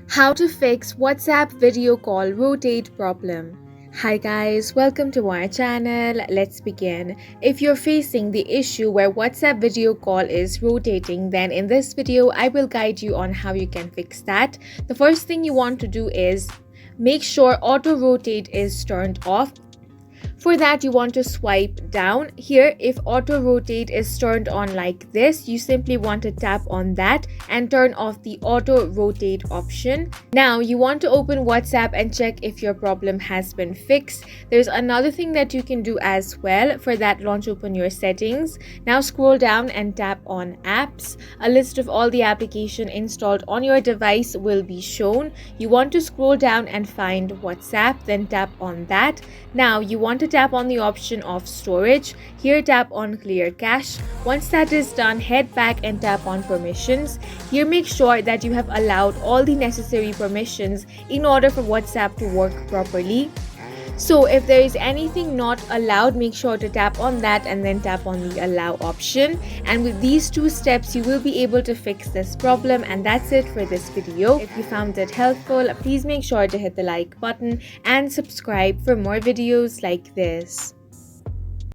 How to fix WhatsApp video call rotate problem. Hi guys, welcome to our channel. Let's begin. If you're facing the issue where WhatsApp video call is rotating, then in this video I will guide you on how you can fix that. The first thing you want to do is make sure auto rotate is turned off. For that, you want to swipe down. Here, if auto rotate is turned on like this, you simply want to tap on that and turn off the auto rotate option. Now, you want to open WhatsApp and check if your problem has been fixed. There's another thing that you can do as well. For that, launch open your settings. Now, scroll down and tap on apps. A list of all the applications installed on your device will be shown. You want to scroll down and find WhatsApp, then tap on that. Now, you want to tap on the option of storage. Here, tap on clear cache. Once that is done, head back and tap on permissions. Here, make sure that you have allowed all the necessary permissions in order for WhatsApp to work properly. So if there is anything not allowed, make sure to tap on that and then tap on the allow option. And with these two steps, you will be able to fix this problem. And that's it for this video. If you found it helpful, please make sure to hit the like button and subscribe for more videos like this.